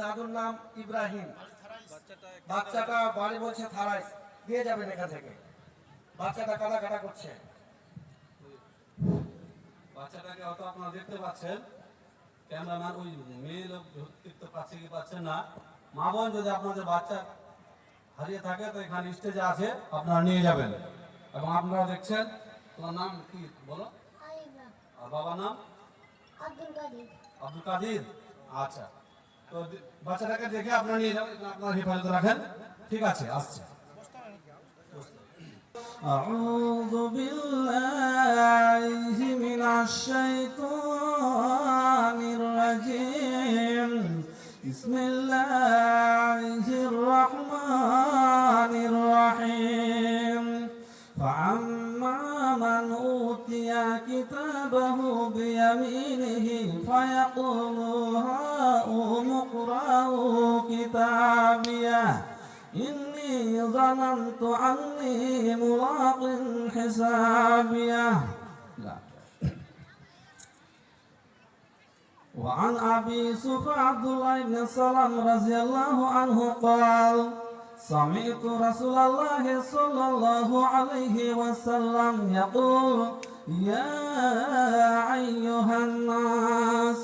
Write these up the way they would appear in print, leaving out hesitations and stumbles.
দাদুর নাম ইব্রাহিম, বাচ্চাটা বাড়ি বলছে থারাইস, দিয়ে যাবেন এখান থেকে। বাচ্চাটা কাটা করছে। বাচ্চাটাকে হয়তো আপনারা দেখতে পাচ্ছেন, ক্যামেরাম্যান ওই মেয়ে লোক দেখতে পাচ্ছে কি পাচ্ছেন না। মা বোন যদি আপনাদের বাচ্চা হারিয়ে থাকে তো এখানে স্টেজে আছে, আপনারা নিয়ে যাবেন। এবং আপনারা দেখছেন, তোমার নাম কি বলো? আর বাবার নাম আব্দুল কাদির। আচ্ছা, তো বাচ্চাটাকে দেখে আপনারা নিয়ে যাবেন, আপনারা হেফাজতে রাখেন। ঠিক আছে, আসছে। أعوذ بالله من الشيطان الرجيم. بسم الله الرحمن الرحيم. فأما من أوتي كتابه بيمينه فيقول هاؤم اقرءوا كتابيه إني ظننت أني ملاق حسابيه. وعن أبي سفيان عبد الله بن سلام رضي الله عنه قال سمعت رسول الله صلى الله عليه وسلم يقول يا أيها الناس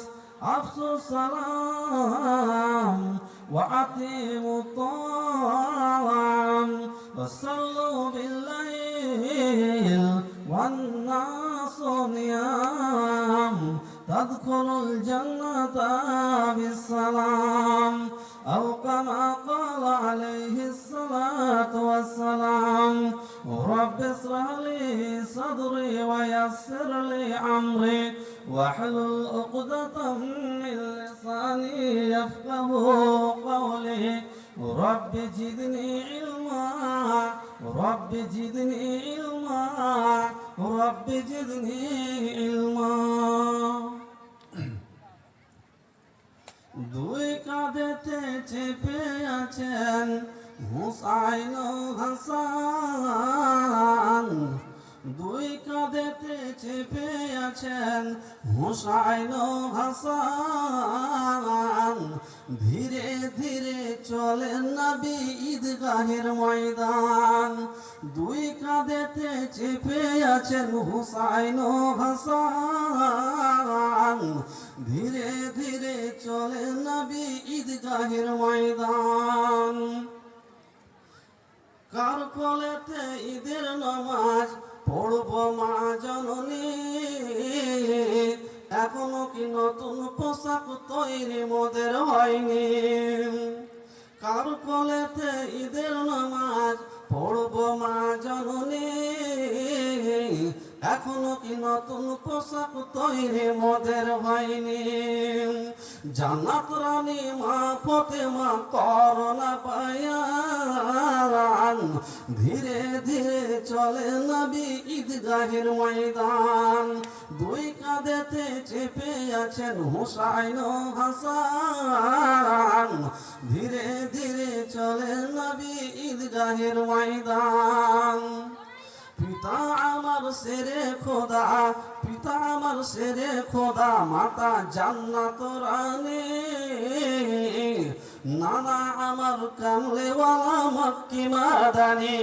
أفشوا السلام وأطيعوا الطعام وصلوا بالليل والناس نيام تدخلوا الجنة بالسلام أو كما قال عليه الصلاة والسلام. رب اشرح لي صدري ويسر لي أمري واحلل عقدة من لساني يفقه قولي. رب زدني علما رب زدني علما رب زدني علما. দুই কাঁধেতে চেপে আছেন হুসাইন হাসান, দুই কাঁধেতে চেপে আছেন হুসাইন হাসান। ধীরে ধীরে চলেন নবী ঈদগাহের ময়দান, দুই কাঁধেতে চেপে আছেন হুসাইন হাসান। ধীরে ধীরে চলেন নবী ঈদগাহের ময়দান। কার কোলেতে ঈদের নামাজ পড়ব মা জননী, এখনো কি নতুন পোশাক তৈরি মোদের হয়নি। কার কোলেতে ঈদের নামাজ পড়ব মা জননী, এখনো কি নতুন পোশাক তৈরি মোদের হয়নি। জান্নাত রানী মা ফাতেমা করোনা পায়ান, ধীরে ধীরে চলে নবী ঈদগাহের ময়দান। দুই কাঁধেতে চেপে আছেন হুসাইন হাসান, ধীরে ধীরে চলে নবী ঈদগাহের ময়দান। পিতা আমার শেরে খোদা, পিতা আমার শেরে খোদা, মাতা জান্নাত রানী। নানা আমার কামলেওয়ালা মক্কি মাদানী।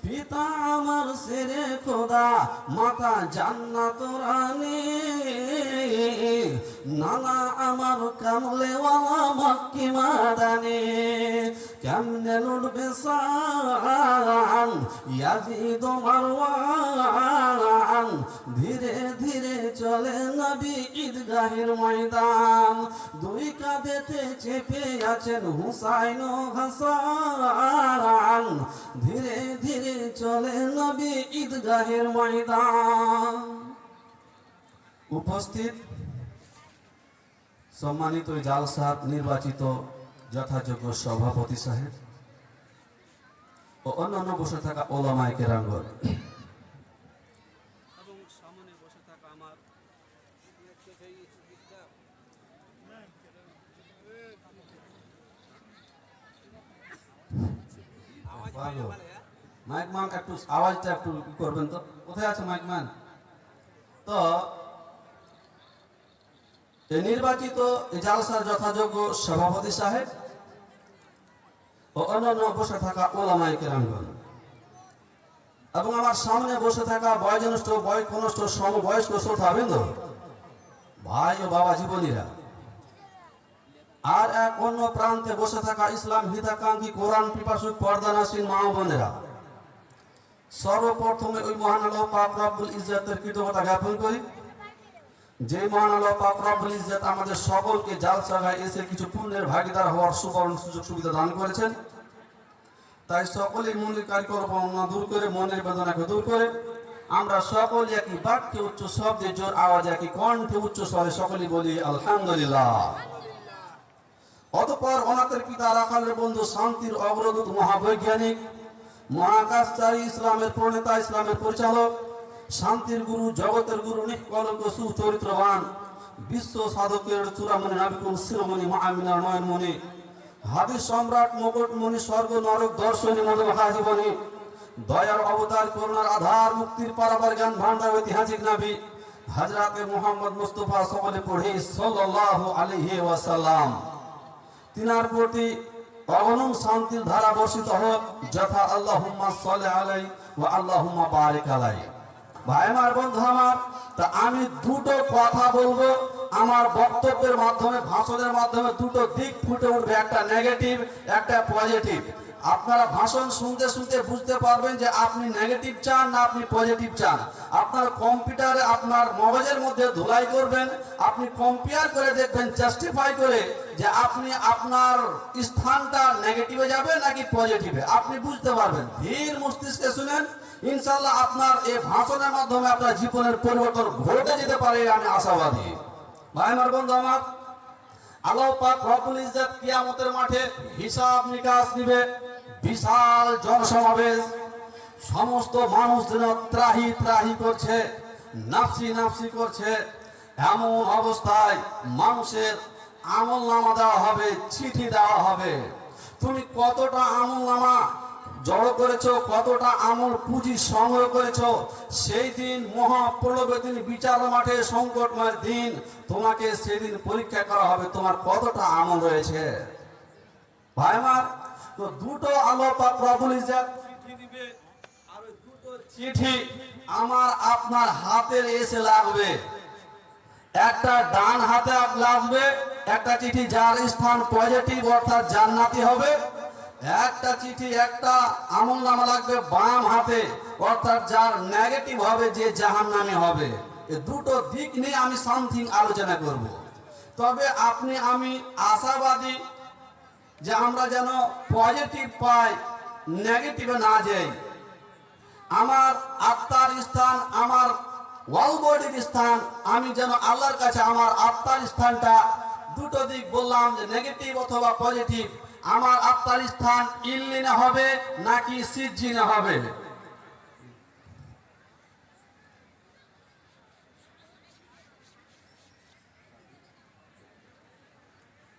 পিতা আমার শেরে খোদা, মাতা জান্নাত রানী। নানা আমার কামলেওয়ালা মক্কি মাদানী। কেমনে লুটবে সান ইয়াজিদ মারওয়ান, ধীরে ধীরে চলে নবী ঈদগাহের ময়দান। দুই কাঁধেতে চেপে আছেন হুসাইন হাসান, ধীরে ধীরে চলে নবী ঈদগাহের ময়দান। উপস্থিত সম্মানিত জালসার নির্বাচিত যথাযোগ্য সভাপতি সাহেব ও অন্যান্য বসে থাকা ওলামায়ে কেরামগণ এবং সামনে বসে থাকা আমার মাইক ম্যান একটু আওয়াজটা একটু করবেন তো, কোথায় আছে মাইক ম্যান? তো এই নির্বাচিত এই জালসার যথাযোগ্য সভাপতি সাহেব ও অন্যান্য বসে থাকা ওলামায়ে কেরামগণ এবং আমার সামনে বসে থাকা বয়োজ্যেষ্ঠ বয়কনিষ্ঠ সমবয়স্ক শ্রোতাবৃন্দ, ভাই ও বাবা জীবনীরা, আর এক অন্য প্রান্তে বসে থাকা ইসলাম হিতাকাঙ্ক্ষী কোরআন পিপাসুক পর্দানাসীন মা ও বোনেরা, সর্বপ্রথমে ওই মহান আল্লাহ পাক রব্বুল ইজ্জতের কৃতজ্ঞতা জ্ঞাপন করি, যে মহান আল্লাহ পাক রব্বুল ইজ্জত আমাদের সকলকে জালসায় এসে কিছু পুণ্যের ভাগীদার হওয়ার সুবর্ণ সুযোগ সুবিধা দান করেছেন। তাই সকলেই মনের কারিকল্পনা দূর করে, মনের বেদনাকে দূর করে আমরা সকলে একই বাক্যে উচ্চ শব্দে জোর আওয়াজে একই কণ্ঠে উচ্চ স্বরে সকলেই বলি আলহামদুলিল্লাহ। অতঃপর অনাথের পিতা রাখালের বন্ধু, শান্তির অগ্রদূত, মহাবৈজ্ঞানিক, মহাকাশচারী, ইসলামের প্রণেতা, ইসলামের পরিচালক, শান্তির গুরু, জগতের গুরু, নিষ্কলঙ্ক সুচরিত্রবান, বিশ্ব সাধকের চূড়ামণি, নাবিকুল শিরোমণি, মহামিনার নয়নমণি, হাদিস সম্রাট, মুকুটমণি, স্বর্গ নরক দর্শনী, মধুমহা জীবনী, দয়ার অবতার, করুণার আধার, মুক্তির পারাবার জ্ঞান ভান্ডার, ঐতিহাসিক নবী হযরতে মুহাম্মদ মুস্তাফা সকলে পড়ি সাল্লাল্লাহু আলাইহি ওয়াসাল্লাম। তিনার প্রতি অগণন শান্তির ধারা বর্ষিত হোক, যথা আল্লাহুম্মা সাল্লি আলাইহি ওয়া আল্লাহুম্মা বারিক আলাইহি। ভাই আমার, বন্ধু আমার, তা আমি দুটো কথা বলবো। আমার বক্তব্যের মাধ্যমে, ভাষণের মাধ্যমে দুটো দিক ফুটে উঠবে, একটা নেগেটিভ, একটা পজিটিভ। আপনারা ভাষণ শুনতে শুনতে বুঝতে পারবেন যে আপনি নেগেটিভ চান না আপনি পজিটিভ চান। আপনার কম্পিউটারে আপনার মগজের মধ্যে ধুলাই করবেন, আপনি কম্পেয়ার করে দেখবেন, জাস্টিফাই করে, যে আপনি আপনার স্থানটা নেগেটিভে যাবে নাকি পজিটিভে, আপনি বুঝতে পারবেন। ধীর মস্তিষ্কে শুনেন, ইনশাআল্লাহ আপনার এই ভাষণের মাধ্যমে আপনার জীবনের পরিবর্তন ঘটে যেতে পারে, আমি আশাবাদী। ভাই আমার, বন্ধু আমার, আল্লাহ পাক রব্বুল ইজ্জত কিয়ামতের মাঠে হিসাব নিকাশ নিবে। বিশাল জনসমাবেশ, সমস্ত মানুষ যেন ত্রাহি ত্রাহি করছে, নাফসি নাফসি করছে। এমন অবস্থায় মানুষের আমলনামা দেওয়া হবে, চিঠি দেওয়া হবে। তুমি কতটা আমলনামা জড়ো করেছো, কতটা আমল পুঁজি সংগ্রহ করেছো, সেই দিন মহাপ্রলবের দিন, বিচার মাঠে সংকটময় দিন, তোমাকে সেদিন পরীক্ষা করা হবে তোমার কতটা আমল রয়েছে। ভাই আমার, তো দুটো আল্লাহ পাক রব্বুল ইজ্জত চিঠি দিবে, আর ওই দুটো চিঠি আমার আপনার হাতে এসে লাগবে। একটা ডান হাতে লাগবে, একটা চিঠি যার স্থান পজিটিভ অর্থাৎ জান্নাতি হবে। একটা চিঠি, একটা আমলনামা লাগবে বাম হাতে, অর্থাৎ যার নেগেটিভ হবে, যে জাহান্নামী হবে। এই দুটো দিক নিয়ে আমি সামথিং আলোচনা করব। তবে আপনি আমি আশাবাদী যে আমরা যেন পজিটিভ পাই, নেগেটিভে না যাই। আমার আত্মার স্থান, আমার ওয়াল বডির স্থান, আমি যেন আল্লাহর কাছে আমার আত্মার স্থানটা, দুটো দিক বললাম যে নেগেটিভ অথবা পজিটিভ, আমার আত্মার স্থান ইল্লিনে হবে নাকি সিজ্জিনে হবে।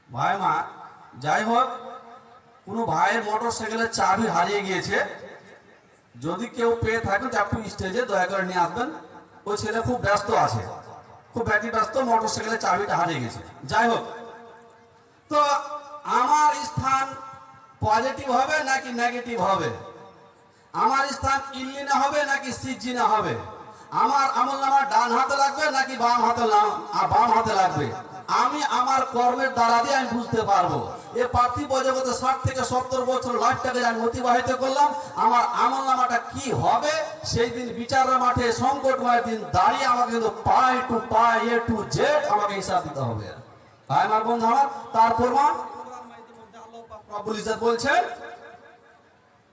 ভাই মা, যাই হোক, কোনো ভাইয়ের মোটর সাইকেলের চাবি হারিয়ে গিয়েছে, যদি কেউ পেয়ে থাকেন তো একটু স্টেজে দয়া করে নিয়ে আসবেন। ওই ছেলে খুব ব্যস্ত আছে, খুব ব্যতিব্যস্ত, মোটর সাইকেলের চাবিটা হারিয়ে গেছে। যাই হোক, তো আমার স্থান পজিটিভ হবে নাকি নেগেটিভ হবে? আমার স্থান ইল্লিনে হবে নাকি সিজ্জিনে হবে? আমার আমলনামা ডান হাতে লাগবে নাকি বাম হাতে লাগবে? আমি আমার কর্মের দ্বারা দিয়ে আমি বুঝতে পারবো। এ পার্থিব জগতে 60 থেকে 70 বছর লাইফটাকে আমি অতিবাহিত করলাম, আমার আমলনামাটা কি হবে সেই দিন বিচারের মাঠে সংকটময় দিন দাঁড়িয়ে আমাকে কিন্তু পাই two pi, A to Z আমাকে হিসাব দিতে হবে। তাই আমার বন্ধু আমার, তার প্রমাণ রব্বুল ইজ্জত বলছেন,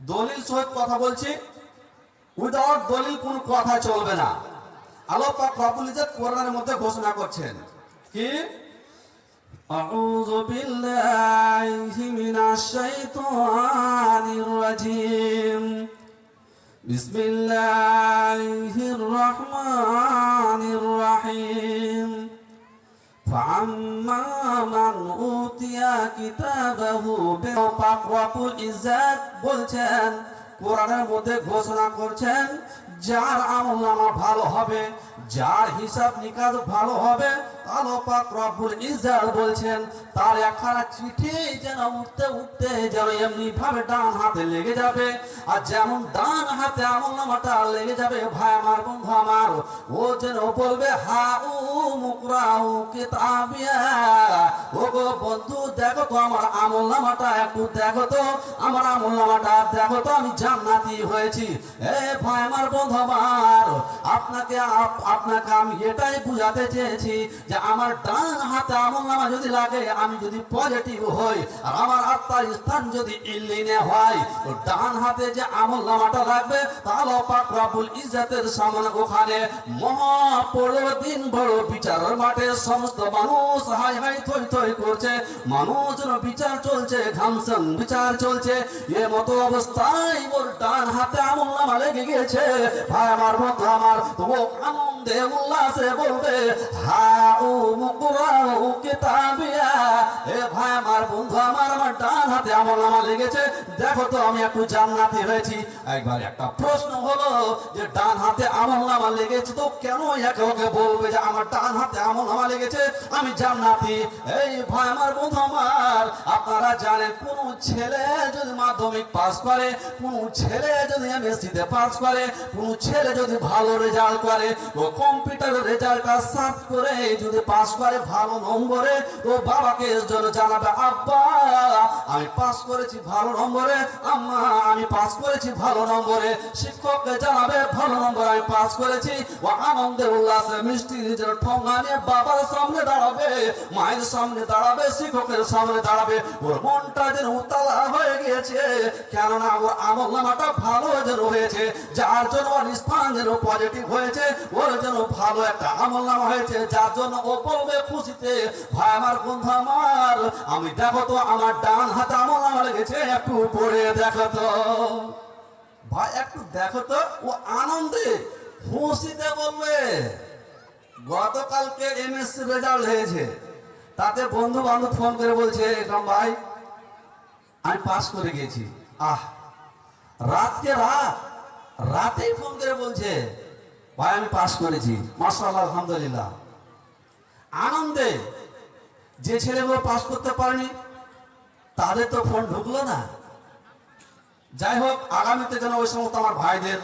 দলিল সহিত কথা বলছি, উইদাউট দলিল কোনো কথা চলবে না। আল্লাহ পাক রব্বুল ইজ্জত কোরআনের মধ্যে ঘোষণা করছেন কি, আউযু বিল্লাহি মিনাশ শাইতানির রাজিম, বিসমিল্লাহির রহমানির রহিম, ফাআম্মা মান উতিয়া কিতাবাহু পাক রব্বুল ইজ্জত বলছেন, কোরআনের মধ্যে ঘোষণা করছেন, যার আমলনামা ভালো হবে, যার হিসাব নিকাশ ভালো হবে, আল্লাহ পাক রব্বুল ইজ্জত বলছেন তার একখানা চিঠি যেন উঠতে উঠতে যেন এমনি ভাবে ডান হাতে লেগে যাবে, আর যেমন ডান হাতে আমলনামাটা লেগে যাবে ভাই আমার বন্ধু আমার, ও যেন বলবে হাউ মুকরাউ কিতাবিয়া, ও গো বন্ধু দেখো তো আমার আমলনামাটা, একটু দেখো তো আমার আমলনামাটা, দেখো তো আমি জান্নাতি হয়েছি। এ ভাই আমার বন্ধু আমার, আপনাকে আমি এটাই বুঝাতে চেয়েছি যে আমার ডান হাতে আমলনামা যদি লাগে, আমি যদি পজিটিভ হই আর আমার আত্মার স্থান যদি ইল্লিনে হয়, তো ডান হাতে যে আমলনামাটা লাগবে তাহলে পাক রব্বুল ইজ্জতের সামনে ওখানে মহা বড় দিন বড় বিচারের মাঠে সমস্ত মানুষ হাই হাই থই থই করছে, মানুষের বিচার চলছে, ঘামসান বিচার চলছে। এ মতো অবস্থায় ওর ডান হাতে আমলনামা লেগে গেছে ভাই আমার বন্ধু আমার, তো আনন্দে উল্লাসে বলবে হাউ মুকরাউ কিতাবিয়া, এ ভাই আমার বন্ধু আমার, আমার ডান হাতে আমলনামা লেগেছে, দেখো তো আমি একটু জান্নাতি হয়েছি। একবার একটা প্রশ্ন হলো যে ডান হাতে আমলনামা লেগেছে তো কেন একে ওকে বলবে যে আমার ডান হাতে আমলনামা লেগেছে আমি জান্নাতি? এই ভাই আমার বন্ধু আমার, আপনারা জানেন কোন ছেলে যদি মাধ্যমিক পাস করে, কোন ছেলে যদি এমএসসিতে পাস করে, কোন ছেলে যদি ভালো রেজাল্ট করে, ও কম্পিউটারের রেজাল্টটা সার্চ করে যদি পাস করে ভালো নম্বরে, তো বাবাকে জন্য জানাবে আব্বা আমি পাস করেছি ভালো নম্বরে, আম্মা আমি পাস করেছি ভালো নম্বরে, শিক্ষককে জানাবে ভালো নম্বর আমি পাস করেছি। ও আনন্দে উল্লাসে মিষ্টি নিজের ঠোঙা নিয়ে বাবার সামনে দাঁড়াবে, মায়ের সামনে দাঁড়াবে, শিক্ষকের সামনে দাঁড়াবে, ওর মনটা যেন উতলা হয়ে গিয়েছে, কেননা ওর আমলনামাটা ভালো যেন হয়েছে, যার জন্য ওর স্থান যেন পজিটিভ হয়েছে, ওর যেন ভালো একটা আমলনামা হয়েছে, যার জন্য ও বলবে খুশিতে ভাই আমার বন্ধু আমার, আমি দেখো তো আমার ডান হাতে আমলনামা লেগেছে, একটু পড়ে দেখো তো ভাই, একটু দেখো তো। ও আনন্দে খুশিতে বলবে গতকালকে এমএসসি রেজাল্ট হয়েছে, তাতে বন্ধু বান্ধব ফোন করে বলছে এরকম ভাই আমি পাস করে গেছি। আহ রাতেই ফোন করে বলছে ভাই আমি পাস করেছি, মাশাআল্লাহ আলহামদুলিল্লাহ। আনন্দে যে ছেলেগুলো পাস করতে পারেনি তাদের তো ফোন ঢুকলো না। যাই হোক, আগামীতে যেন ওই সমস্ত আমার ভাইদের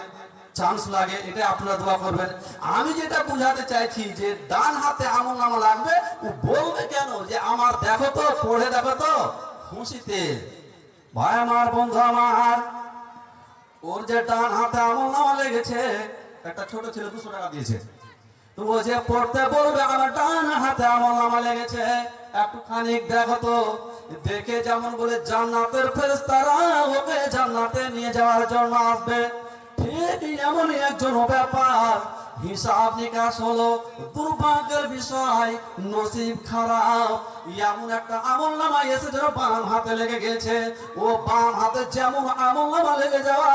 চান্স লাগে, এটা আপনারা দোয়া করবেন। আমি যেটা বুঝাতে চাইছি যে ডান হাতে আমলনামা লাগবে, ও বলবে কেন যে আমার দেখো তো, পড়ে দেখো তো, খুশিতে। ভাই আমার বন্ধু আমার, ওর যে ডান হাতে আমলনামা লেগেছে, একটা ছোট ছেলে 200 টাকা দিয়েছে, তো ও যে পড়তে বলবে আমার ডান হাতে আমলনামা লেগেছে, একটুখানি দেখো তো, দেখে যেমন বলে জান্নাতের ফেরেশতারা ওকে জান্নাতে নিয়ে যাওয়ার জন্য আসবে, ঠিক এমনই একজন ব্যাপার। হিসাব নিকাশ হলো, দুর্ভাগ্যের বিষয়, নসিব খারাপ, এমন একটা আমলনামা এসে যেন বাম হাতে লেগে গেছে, ও বাম হাতে যেমন আমলনামা লেগে যাওয়া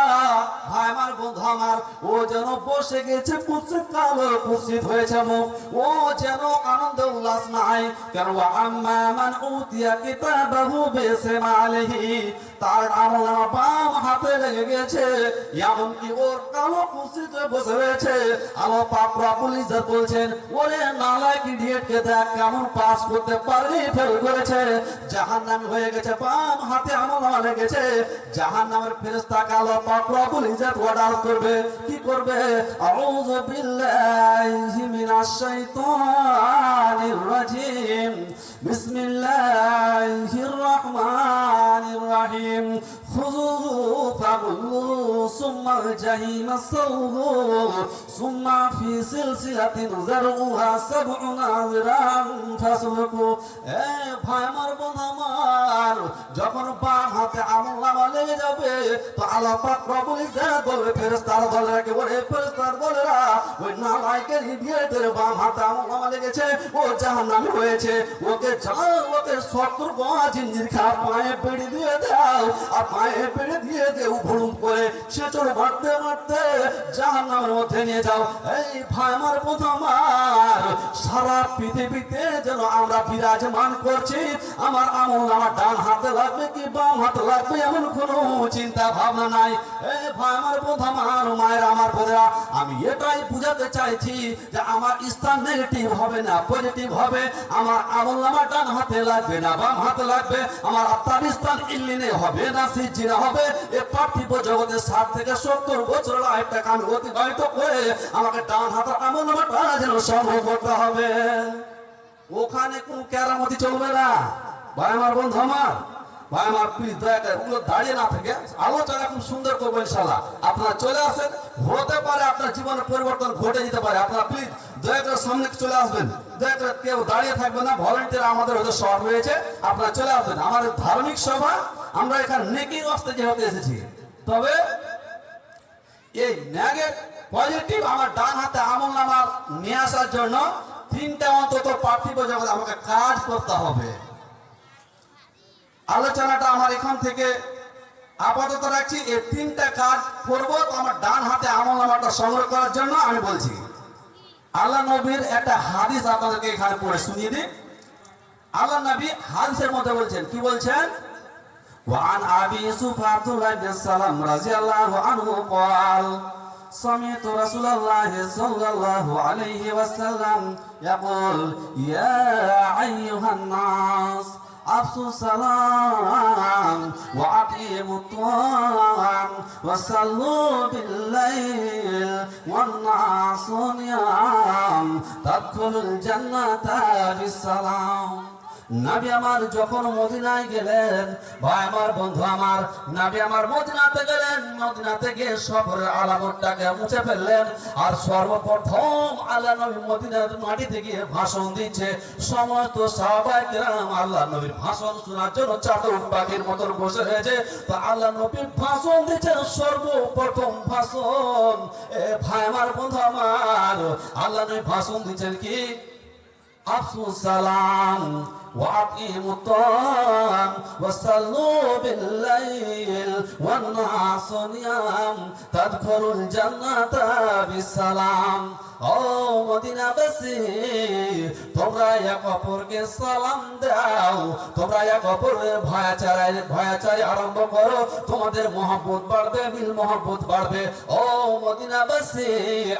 ভাই আমার বন্ধু আমার, ও যেন বসে গেছে কুৎসিত, কালো কুৎসিত হয়েছে মুখ, ও যেন আনন্দ উল্লাস নাই। কেন আম্মা মান উতিয়া কিতাবাহু বিশিমালিহি, তার আমলনামা বাম হাতে লেগে গেছে, এমনকি ওর কালো কুৎসিত হয়ে বসে রয়েছে। আল্লাহ পাক রব্বুল ইজ্জত বলছেন ওরে নালায়েক ইডিয়েটকে দেখ কেমন পাস করতে পারেনি, ফেল করেছে, জাহান্নামী হয়ে গেছে, বাম হাতে আমলনামা লেগেছে। জাহান্নামের ফেরেশতাকে আল্লাহ পাক রব্বুল ইজ্জত অর্ডার করবে, কি করবে? আউযু বিল্লাহি মিনাশ শাইতানির রাজিম, বিসমিল্লাহির রহমানির রহিম, খুযুহু ফাগুল্লুহু সুম্মাল জাহিমা সাল্লুহু সুম্মা ফি সিলসিলাতিন যারউহা সাবউনা যিরান ফাসলুকু। এ ভাই আমার বন্ধু আমার, যখন বাম হাতে আমলনামা লেগে যাবে, তো আল্লাহ পাক রব্বুল ইজ্জত বলবে ফেরেশতার দলেরাকে, ওরে ফেরেশতার দলেরা, ওই নালায়েকের ইডিয়েটের বাম হাতে আমলনামা লেগেছে, ও জাহান্নামী হয়েছে, ওকে যাও, ওকে 70 গজ জিঞ্জির খা পায়ে বেড়ি দিয়ে দাও, আর পায়ে বেড়ি দিয়ে দেও ভুলুম করে ছেচড় মারতে মারতে জাহান্নামের মধ্যে নিয়ে যাও। এই ভাই আমার বন্ধু আমার, সারা পৃথিবীতে যেন আমরা বিরাজমান করছি, আমার আমলনামা ডান হাতে হাতে লাগবে কি বাম হাতে লাগবে এমন কোনো চিন্তা ভাবনা নাই। এ ভাই আমার বন্ধু আমার মায়ের আমার বোনেরা, আমি এটাই বুঝাতে চাইছি যে আমার স্থান নেগেটিভ হবে না পজিটিভ হবে। আমার আমলনামা ডান হাতে লাগবে না বাম হাতে লাগবে। আমার আত্মার স্থান ইল্লিনে হবে না সিজিনে হবে। এ পার্থিব জগতে 60 থেকে 70 বছর লাইফটাকে আমি অতিবাহিত করে আমাকে ডান হাতের আমলনামাটা যেন সংগ্রহ করতে হবে। ওখানে কোন কেরামতি চলবে না। ভাই আমার বন্ধু আমার, ভাই আমার প্লিজ দয়া করে ওগুলো দাঁড়িয়ে না থেকে আলোচনা খুব সুন্দর করবো ইনশাআল্লাহ। আপনারা চলে আসেন, হতে পারে আপনার জীবনে পরিবর্তন ঘটে যেতে পারে। আপনারা প্লিজ দয়া করে সামনে চলে আসবেন, দয়া করে কেউ দাঁড়িয়ে থাকবেন না। ভলান্টিয়ার আমাদের হয়তো শর্ট হয়েছে, আপনারা চলে আসবেন। আমাদের ধার্মিক সভা, আমরা এখানে নেকি অস্তে যেহেতু এসেছি, তবে এই ন্যাগের পজিটিভ আমার ডান হাতে আমলনামা নিয়ে আসার জন্য 3টা অন্তত পার্থিব জগতে আমাকে কাজ করতে হবে। আলোচনাটা আমার এখান থেকে আপাতত রাখছি। এই 3টা কাজ করবো তো আমার ডান হাতে আমলনামাটা সংগ্রহ করার জন্য আমি বলছি। আল্লাহ নবীর একটা হাদিস আপনাদেরকে এখানে পড়ে শুনিয়ে দিই। আল্লাহ নবী হাদিসের মধ্যে বলছেন, কি বলছেন? وعن أبي يوسف عبد الله بن سلام رضي الله عنه قال سمعت رسول الله صلى الله عليه وسلم يقول يا أيها الناس أفشوا السلام وأطعموا الطعام وصلوا بالليل والناس نيام تدخلوا الجنة بالسلام। নবী আমার যখন মদিনায় গেলেন, ভাই আমার বন্ধু আমার, নবী আমার মদিনাতে গেলেন। মদিনাতে গিয়ে সফরের আলামতটাকে মুছে ফেললেন। আর সর্বপ্রথম আল্লাহ নবী মদিনার মাটিতে গিয়ে ভাষণ দিচ্ছে। সমস্ত সাহাবায়ে কেরাম আল্লাহ নবীর ভাষণ শোনার জন্য চাদর পাখির মতন বসে রয়েছে। তো আল্লাহ নবী ভাষণ দিচ্ছেন, সর্বপ্রথম ভাষণ। এ ভাই আমার বন্ধু আমার, আল্লাহ নবী ভাষণ দিচ্ছেন কি? أفشوا السلام وأطعموا الطعام وصلوا بالليل والناس نيام تدخلوا الجنة بالسلام। ও মদিনাবাসী, তোমরা এক অপরকে সালাম দাও, তোমরা এক অপরের ভয়াচারী আরম্ভ করো, তোমাদের মহব্বত বাড়বে, মিল মহব্বত বাড়বে। ও মদিনাবাসী,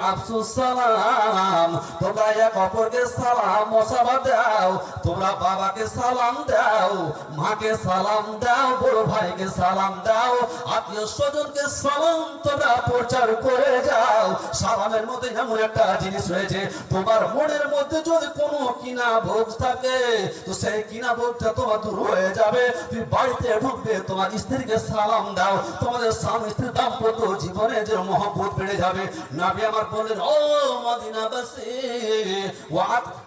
আফসুস সালাম, তোমরা এক অপরকে সালাম মোসাফা দাও, তোমরা বাবাকে সালাম দাও, মাকে সালাম দাও, বড় ভাইকে সালাম দাও, আত্মীয় স্বজনকে সালাম তোমরা প্রচার করে যাও। সালামের মধ্যে এমন একটা জিনিস রয়েছে, তোমার মনের মধ্যে যদি কোনো কিনা ভোগ থাকে তো সেই কিনা ভোগটা তোমার দূর হয়ে যাবে। তুমি বাড়িতে ঢুকবে, তোমার স্ত্রীকে সালাম দাও, তোমাদের স্বামী স্ত্রী দাম্পত্য জীবনে যে মহব্বত বেড়ে যাবে। নবী আমার বললেন, ও মদিনাবাসী,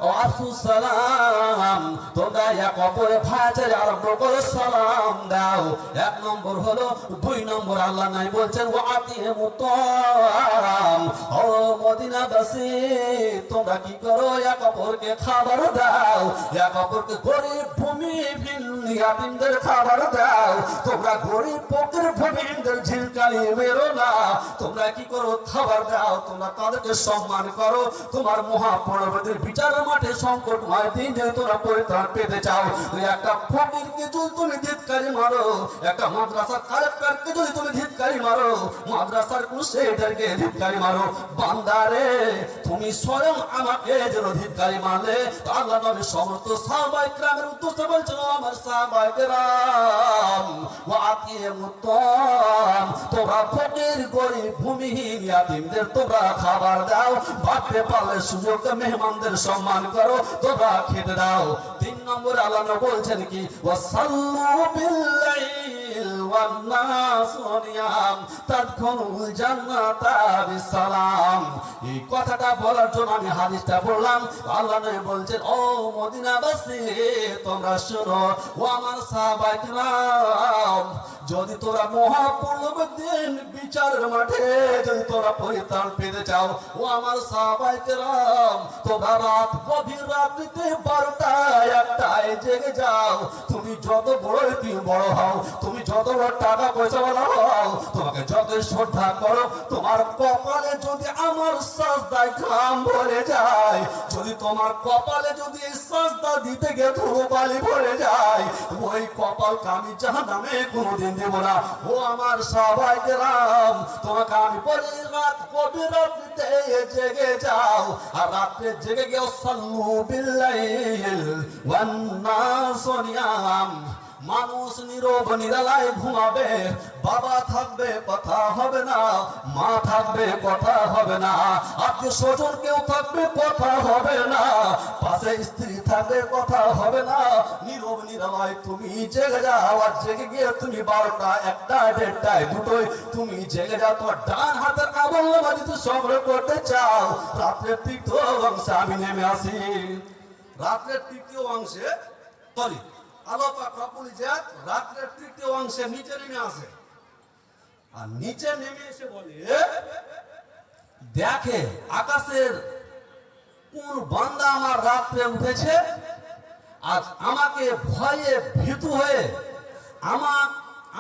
ওয়াসু সালাম, তোমরা এক অপরের ভাইচারী আরম্ভ করো, সালাম দাও। 1 নম্বর হলো। 2 নম্বর আল্লাহ নাই বলছেন ওয়াতিমুত তাআম, ও মদিনাবাসী, তোমরা কি করো? এক অপরকে খাবার দাও, এক অপরকে গরিব ভূমিহীন ইয়াতীমদের খাবার দাও। তোমরা গরিব ফকির ভূমিহীনদের ঝিলকানি মেরো না, তোমরা কি করো? খাবার দাও, তোমরা তাদেরকে সম্মান করো। তোমার মহাপরবর্তীর বিচারের মাঠে সংকটময় দিন যদি তোমরা পরিত্রাণ পেতে চাও, একটা ফকিরকে যদি তুমি ধিক্কারি মারো, একটা মাদ্রাসার কালেক্টরকে যদি তুমি ধিক্কারি মারো, মাদ্রাসার ক্রুসেডারকে ধিক্কারি মারো, বান্দারে তুমি স্বয়ং আমাকে যেন ধিক্কারি মারলে, আল্লাহ নবী সমস্ত সাহাবায়ে কেরামের উদ্দেশ্যে বলছেন, আমার সাহাবায়ে কেরাম, ওয়াতিমুত তাআম, তোমরা ফকির গরিব ভূমিহীন ইয়াতীমদের তোমরা খাবার দাও। বাড়তে পারলে সুযোগে মেহমানদের সম্মান করো, তোমরা খেতে দাও। 3 নম্বর আল্লাহ নবী বলছেন কি? ওয়াসাল্লু বিল্লাইল ওয়ান নাসু নিয়াম তাদখুলুল জান্নাতা বিসালাম। এই কথাটা বলার জন্য আমি হাদিসটা পড়লাম। আল্লাহ নবী বলছেন, ও মদিনাবাসী, তোমরা শোনো, ও আমার সাহাবায়ে কেরাম, যদি তোরা মহাপূর্ণ দিন বিচারের মাঠে যদি তোরা পরিত্রাণ পেতে চাও, ও আমার সাহাবায়ে কেরাম, তোমরা রাত গভীর রাত্রিতে 12টায় 1টায় জেগে যাও। তুমি যত বড় তুমি বড় হও, তুমি যত বড় টাকা পয়সা বড় হও, তোমাকে যত শ্রদ্ধা করো, তোমার কপালে যদি আমার সাজদায় ঘাম ভরে যায়, যদি তোমার কপালে যদি সাজদা দিতে গিয়ে ধুলোবালি ভরে যায়, ওই কপালকে আমি জাহান্নামে কোনোদিন দেব না। ও আমার সাহাবায়ে কেরাম, তোমাকে আমি বলি রাত গভীর রাত্রিতে জেগে যাও, আর রাত্রে জেগে গিয়ে সাল্লু বিল্লাইল ওয়ান নাসু নিয়াম। মানুষ নীরব নিরালায় ঘুমাবে, বাবা থাকবে কথা হবে না, মা থাকবে কথা হবে না, আত্মীয় স্বজন কেউ থাকবে কথা হবে না, পাশে স্ত্রী থাকবে কথা হবে না। নীরব নিরালায় তুমি জেগে যাও, আর জেগে গিয়ে তুমি 12টা 1টা 1:30টায় 2টোয় তুমি জেগে যাও। তোমার ডান হাতের আমলনামা যদি সংগ্রহ করতে চাও, রাত্রের 3য় অংশে আমি নেমে আসি। রাত্রের 3য় অংশে সরি আল্লাহ পাক রব্বুল ইজ্জত রাত্রের 3য় অংশে নিচে নেমে আসে, আর নিচে নেমে এসে বলে, দেখে আকাশের কোন বান্দা আমার রাত্রে উঠেছে, আজ আমাকে ভয়ে ভীতু হয়ে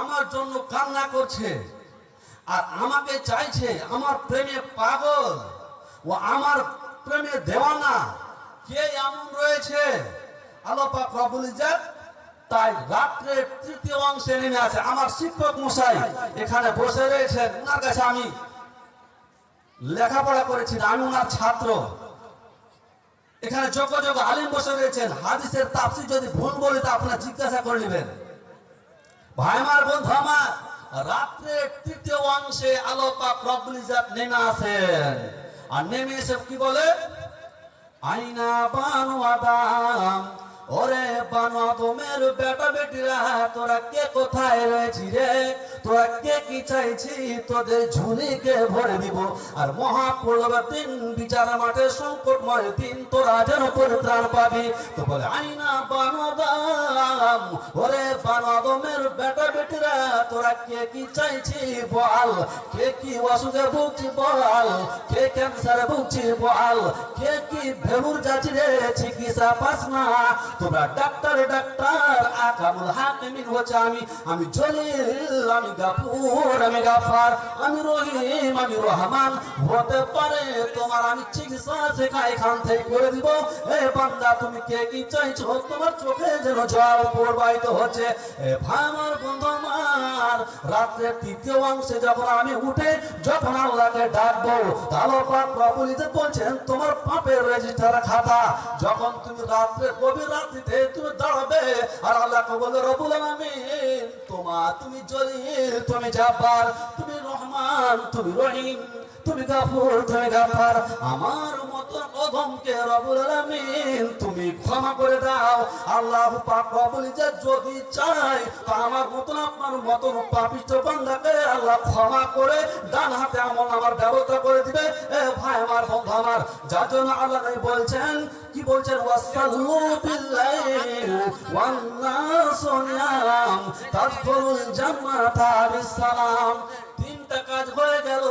আমার জন্য কান্না করছে, আর আমাকে চাইছে, আমার প্রেমে পাগল, ও আমার প্রেমে দেওয়ানা, কে এমন রয়েছে? আল্লাহ পাক রব্বুল ইজ্জত তাই রাত্রের 3য় অংশে নেমে আসে। আমার শিক্ষক মশাই এখানে বসে রয়েছেন, ওনার কাছে আমি লেখাপড়া করেছি, আমি ওনার ছাত্র। এখানে যোগ্য যোগ্য আলিম বসে রয়েছেন, হাদিসের তাফসীর যদি ভুল বলি তা আপনারা জিজ্ঞাসা করে নেবেন। ভাই আমার, বন্ধু আমার, রাত্রের 3য় অংশে আল্লাহ পাক রব্বুল ইজ্জত নেমে আসেন, আর নেমে এসে কি বলে, আইনা বানু আদম, ওরে বানু আদমের বেটা বেটিরা, তোরা কে কোথায় রয়েছি রে, তোরা কে কি চাইছি, তোদের ঝুলিকে ভরে দিব, আর মহাপ্রলয়ের দিন বিচার মাঠে সংকটময় দিন তোরা যেন পরিত্রাণ পাবি। তো বলে আইনা বানু আদম, ওরে বানু আদমের বেটা বেটিরা, তোরা কে কি চাইছি বল, কে কি অসুখে ভুগছি বল, কে ক্যান্সারে ভুগছি বল, কে কি ভেলুর যাচ্ছি রে চিকিৎসা পাস না, তোমরা ডাক্তার ডাক্তার আকামুল হাকিমিন হচ্ছে আমি জলিল, আমি গাফুর, আমি গাফার, আমি রহিম, আমি রহমান, হতে পারে তোমার আমি চিকিৎসা শেখাই এখান থেকে করে দিব। এ বান্দা তুমি কে কি চাইছো, তোমার চোখে যেন জল প্রবাহিত হচ্ছে। এ ভাই আমার, বন্ধু আমার, রাত্রের 3য় অংশে যখন আমি উঠে যখন আল্লাহকে ডাকবো, আল্লাহ পাক রব্বুল ইজ্জত বলছেন তোমার পাপের রেজিস্টার খাতা, যখন তুমি রাত্রে গভীর রাত্রিতে তুমি দাঁড়াবে, আর আল্লাহকে বলে রব্বুল আলামিন, তুমি জলিল, তুমি জাব্বার, তুমি রহমান, তুমি রহিম, তুমি গাফুর, তুমি গাফার, আমার মতো অধমকে রব্বুল আলামিন তুমি ক্ষমা করে দাও। আল্লাহ পাক রব্বুল ইজ্জত যদি চায় তো আমার মতন আপনার মতন পাপিষ্ঠ বান্দাকে আল্লাহ ক্ষমা করে ডান হাতে আমলনামার ব্যবস্থা করে দিবে। এ ভাই আমার, বন্ধু আমার, যার জন্য আল্লাহ বলছেন, কি বলছেন, ওয়াসাল্লু বিল্লাইল ওয়ান নাসু নিয়াম তাদখুলুল জান্নাতা বিসসালাম। 3টা কাজ হয়ে গেল,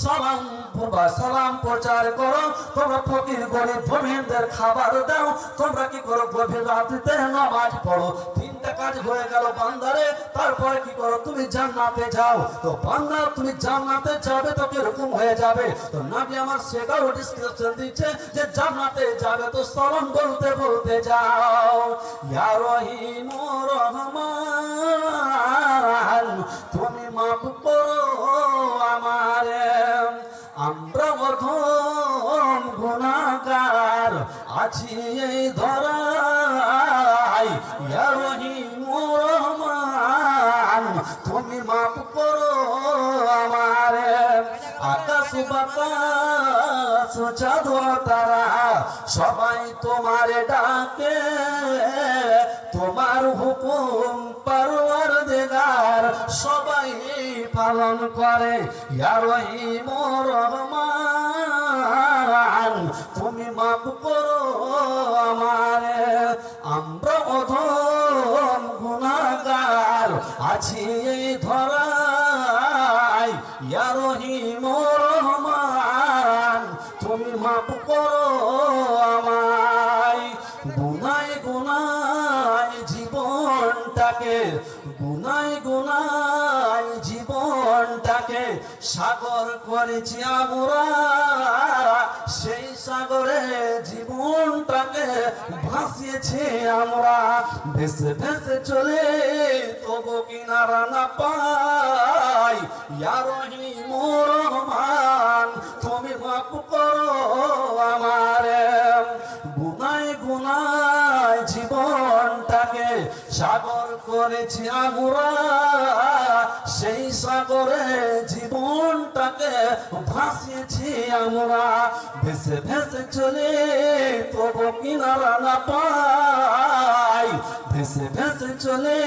সালাম পড়বা, সালাম প্রচার করো, তোমরা ফকির গরিব জমিনদের খাবার দাও, তোমরা কি করো, গভীর রাত্রিতে নামাজ পড়ো। 3টা কাজ হয়ে গেল বান্দারে। তারপরে কি করো, তুমি জান্নাতে যাও। তো বান্দা তুমি জান্নাতে যাবে তো কিরকম হয়ে যাবে, তো নবী আমার সেটাও ডিসক্রিপশন দিচ্ছে যে জান্নাতে যাবে তো সালাম বলতে বলতে যাও, ইয়া রহিম রহমান তুমি মাফ করো আমারে, আমরা অধম গুনাহগার আছি এই ধরায়, ইয়া রহিম রহমান তুমি মাফ করো আমারে। আকাশ বাতাস চাঁদ তারা সবাই তোমারে ডাকে, তোমার হুকুম পরওয়ারদিগার সবাই পালন করে, ইয়া রহিম রহমান তুমি মাফ করো আমারে, আমরা অধম গুনাহগার আছি এই ধরায় ইয়া রহিম রহমান তুমি মাফ করো আমায় গুনায় গুনায় জীবনটাকে গুনায় গুনায় জীবনটাকে সাগর করেছি আমরা সেই সাগরে জীবনটাকে ভাসিয়েছি আমরা ভেসে ভেসে চলে তবু কিনারা না পাই ইয়া রহিম রহমান তুমি মাফ করো আমারে গুনায় গুনায় জীবনটাকে সাগর করেছি আমরা সেই সাগরে জীবনটাকে ভাসিয়েছি আমরা ভেসে ভেসে চলে তবু কিনারা না পাই ভেসে ভেসে চলে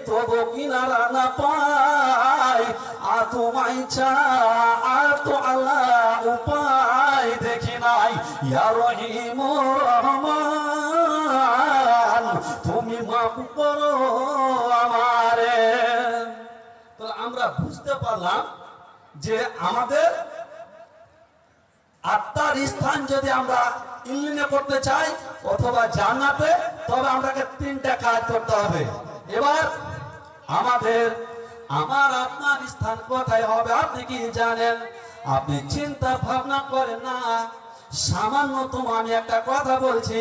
তবু কিনারা না পাই আর তোমায় ছাড়া আর তো আল্লাহ উপায় দেখি নাই ইয়া রহিম রহমান তুমি মাফ করো আমারে। তো আমরা বুঝতে পারলাম যে আমাদের আত্মার স্থান যদি আমরা ইল্লিনে করতে চাই অথবা জান্নাতে, তবে আমাদেরকে তিনটা কাজ করতে হবে। এবার আমার আপনার স্থান কোথায় হবে আপনি কি জানেন? আপনি চিন্তা ভাবনা করেন না। সামান্যতম আমি একটা কথা বলছি,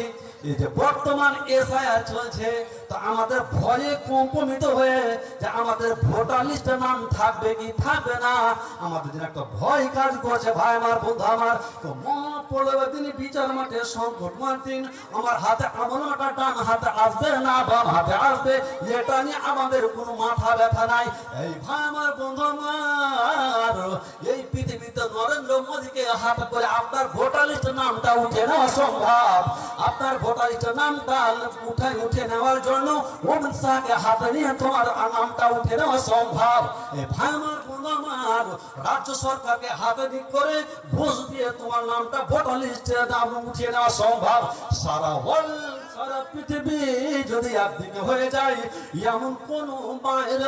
এই যে বর্তমান এসআইআর চলছে, তো আমাদের ভয়ে কম্পমিত হয়ে যে আমাদের ভোটার লিস্টে নাম থাকবে কি থাকবে না, আমাদের জন্য একটা ভয় কাজ করছে। ভাই আমার, বন্ধু আমার, তো মনে পড়বে তিনি বিচার মাঠে সংকটমান দিন, আমার হাতে আমলটা ডান হাতে আসবে না বাম হাতে আসবে, এটা নিয়ে আমাদের কোনো মাথা ব্যথা নাই। এই ভাই আমার, বন্ধু আমার, এই পৃথিবীতে নরেন্দ্র মোদীকে হাত করে আপনার ভোটার লিস্টের নামটা উঠে নেওয়া সম্ভব। আপনার ভোটার লিস্টের নামটা উঠে নেওয়ার জন্য অমিত শাহকে হাতে নিয়ে তোমার নামটা উঠে নেওয়া সম্ভব। এই ভাই আমার, বন্ধু আমার, রাজ্য সরকারকে হাতে দিক করে ঘুষ দিয়ে তোমার নামটা ভোটার লিস্টে নাম উঠিয়ে নেওয়া সম্ভব। সারা পৃথিবী যদি একদিকে হয়ে যায়, এমন কোন বাইরে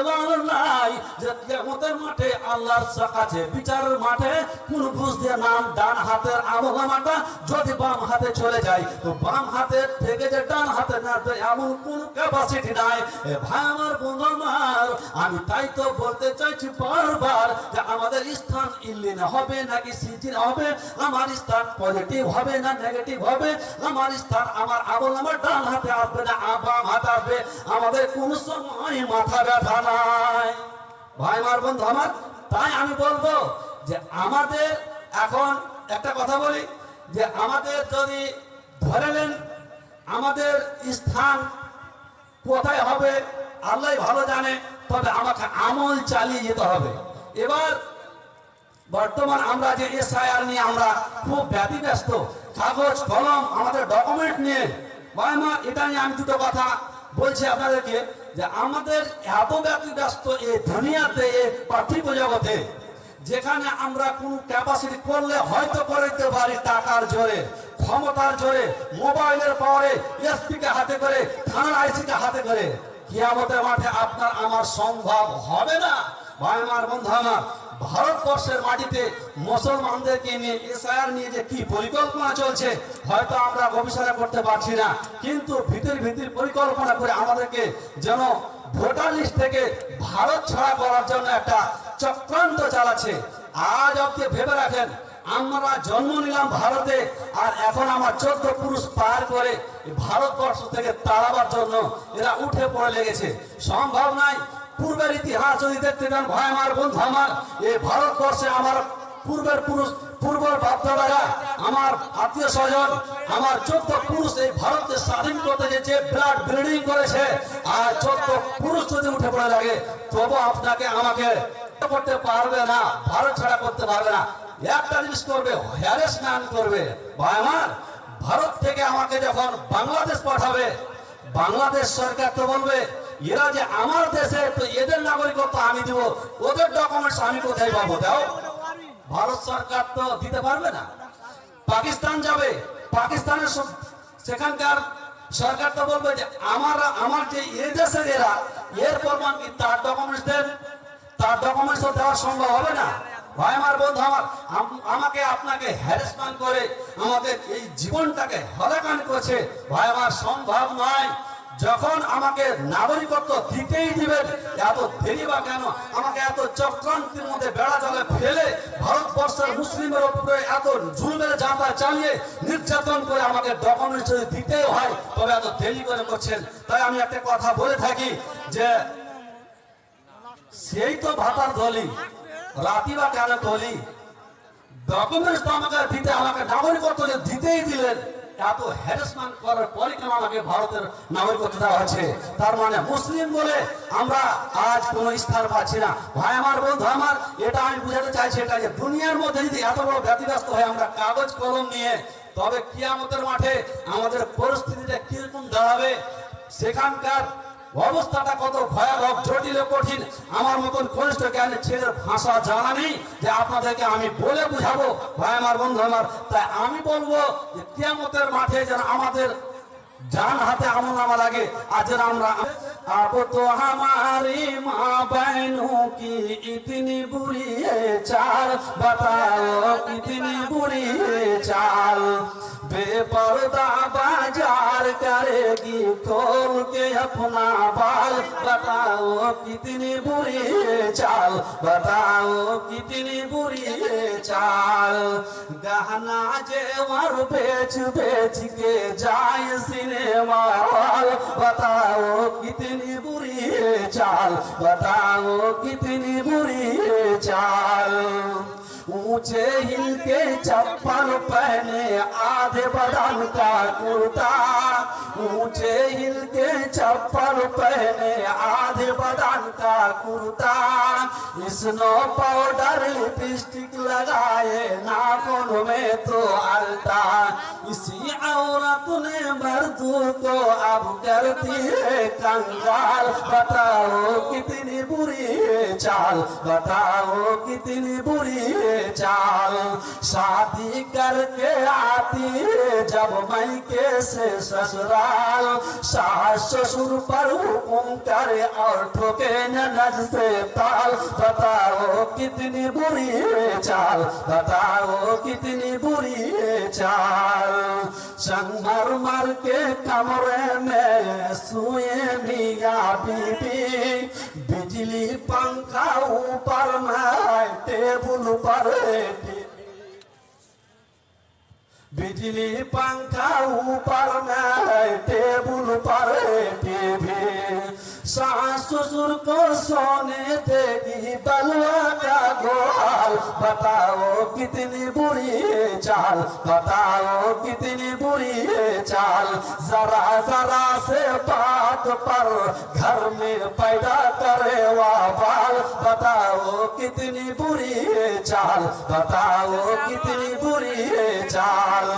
নাই যে কিয়ামতের মাঠে আল্লাহর কাছে বিচারের মাঠে কোন ঘুষ দিয়ে নাম ডান হাতের আমলনামাটা যদি বাম হাতে চলে যায়, তো বাম হাতের থেকে যে ডান হাতে না এমন কোন ক্যাপাসিটি নাই। ভাই আমার, বন্ধু আমার, আমি তাই তো বলতে চাইছি বারবার যে আমাদের স্থান ইল্লিনে হবে নাকি সিজিনে হবে, আমার স্থান পজিটিভ হবে না নেগেটিভ হবে, আমার স্থান আমার আমলনামার ডান হাতে আসবে না বাম হাতে আসবে, আমাদের কোন সময় মাথা ব্যথা নাই। ভাই আমার, বন্ধু আমার, তাই আমি বলবো যে আমাদের এখন একটা কথা বলি যে আমাদের যদি ধরে নেন আমাদের স্থান কোথায় হবে আল্লাহ ভালো জানে, তবে আমাকে আমল চালিয়ে যেতে হবে। এবার বর্তমান আমরা যে এসআইআর নিয়ে আমরা খুব ব্যতিব্যস্ত, কাগজ কলম আমাদের ডকুমেন্ট নিয়ে, ভাই মা, এটা নিয়ে আমি দুটো কথা বলছি আপনাদেরকে যে আমাদের এত ব্যতিব্যস্ত এই দুনিয়াতে, এই পার্থিব জগতে, যেখানে আমরা কোন ক্যাপাসিটি করলে হয়তো করে দিতে পারি টাকার জোরে, ক্ষমতার জোরে, মোবাইলের পাওয়ারে, এসপিকে হাতে করে, থানার আইসিকে হাতে করে, কিয়ামতের মাঠে আপনার আমার সম্ভব হবে না। ভাই আমার, বন্ধু আমার, ভারতবর্ষের মাটিতে মুসলমানদেরকে নিয়ে এসআইআর নিয়ে যে কি পরিকল্পনা চলছে হয়তো আমরা গবেষণা করতে পারছি না, কিন্তু ভিতর পরিকল্পনা করে আমাদেরকে যেন ভোটার লিস্ট থেকে ভারত ছাড়া করার জন্য একটা চক্রান্ত চালাচ্ছে। আজ অব্দি ভেবে রাখেন, আমরা জন্ম নিলাম ভারতে, আর এখন আমার 14 পুরুষ পার করে ভারতবর্ষ থেকে তাড়াবার জন্য এরা উঠে পড়ে লেগেছে। সম্ভব নাই। পূর্বের ইতিহাস যদি দেখতে চান ভাই আমার, বন্ধু আমার, এই ভারতবর্ষে আমার পূর্বের পুরুষ, পূর্বের বাপদাদারা, আমার আত্মীয় স্বজন, আমার 14 পুরুষ এই ভারতকে স্বাধীন করতে যে ব্লাড ব্লিডিং করেছে, আর 14 পুরুষ যদি উঠে পড়ে লাগে তবু আপনাকে আমাকে করতে পারবে না, ভারত ছাড়া করতে পারবে না। একটা জিনিস করবে, হ্যারাসমেন্ট করবে। ভাই আমার, ভারত থেকে আমাকে যখন বাংলাদেশ পাঠাবে, বাংলাদেশ সরকার তো বলবে এরা যে আমার দেশে, তো এদের নাগরিকত্ব আমি দিব, ওদের ডকুমেন্টস আমি কোথায় পাবো? দাও। ভারত সরকার তো দিতে পারবে না। পাকিস্তান যাবে, পাকিস্তানের সেখানকার সরকার তো বলবে যে আমার যে এই দেশের এরা, এর প্রমাণ কি তার ডকুমেন্টস দেন? তার ডকুমেন্টস তো দেওয়া সম্ভব হবে না। ভাই আমার বন্ধু আমার, আমাকে আপনাকে হ্যারাসমেন্ট করে আমাদের এই জীবনটাকে হলাকান করছে, ভাই আমার সম্ভব নয়। যখন আমাকে নাগরিকত্ব দিতেই দিবেন, এত দেরি বা কেন? আমাকে এত চক্রান্তের মধ্যে বেড়া জলে ফেলে ভারতবর্ষের মুসলিমের উপরে এত জুলুমের জাঁতা চালিয়ে নির্যাতন করে আমাকে ডকুমেন্টস যদি দিতেই হয়, তবে এত দেরি করে করছেন। তাই আমি একটা কথা বলে থাকি যে সেই তো ভাতার দলি, রাতি বা কেন দলি, ডকুমেন্টস তো আমাকে দিতে, আমাকে নাগরিকত্ব দিতেই দিলেন, এত হ্যারাসমেন্ট করার পরে কেন আমাকে ভারতের নাগরিকত্ব দেওয়া হচ্ছে? তার মানে মুসলিম বলে আমরা আজ কোনো স্থান পাচ্ছি না। ভাই আমার বন্ধু আমার, এটা আমি বুঝাতে চাইছি এটা যে দুনিয়ার মধ্যে যদি এত বড় ব্যতিব্যস্ত হয় আমরা কাগজ কলম নিয়ে, তবে কিয়ামতের মাঠে আমাদের পরিস্থিতিটা কিরকম দাঁড়াবে, সেখানকার অবস্থাটা কত ভয়াবহ, জটিল ও কঠিন, আমার মতন কনিষ্ঠ জ্ঞানের ছেলের ভাষা জানা নেই যে আপনাদেরকে আমি বলে বুঝাবো। ভাই আমার বন্ধু আমার, তাই আমি বলবো যে কিয়ামতের মাঠে যেন আমাদের जान हाथे আমল নামা লাগে। आज আমরা अब तो हमारी माँ बहनों की इतनी बुरी है चाल, बताओ कितनी बुरी है चाल। बेपर्दा बाजार करेगी खोल के अपना बाल, बताओ कितनी बुरी है चाल, बताओ कितनी बुरी है चाल। गहना जेवर बेच बेच के जाए सिनेमा हॉल, बताओ कितनी बुरी है चाल, बताओ कितनी बुरी है चाल। ऊंचे हिल के चप्पल पहने आधे बदन का कुर्ता, ऊंचे हिल के चप्पल पहने आधे बदन का कुर्ता। स्नो पाउडर लिपस्टिक लगाए नाखून में तो अलता, इसी औरत ने मर्दों को अब करती है कंगाल, बताओ कितनी बुरी है चाल, बताओ कितनी बुरी है चाल। शादी करके आती है जब मैके से ससुराल, सास ससुर पर हुकुम करे और ठोके ननद से ताल, बताओ कितनी बुरी है चाल, बताओ कितनी बुरी है चाल। संगमरमर के कमरे में सोए मियां बीबी, बिजली पंखा ऊपर में टेबल पर, बिजली पंखा ऊपर में टेबल पर टीवी। सास ससुर को सोने देगी बलवा का गोहाल, बताओ कितनी बुरी है चाल, बताओ कितनी बुरी है चाल। जरा जरा से बात पर घर में पैदा करे वाबाल, बताओ कितनी बुरी है चाल, बताओ कितनी बुरी है चाल।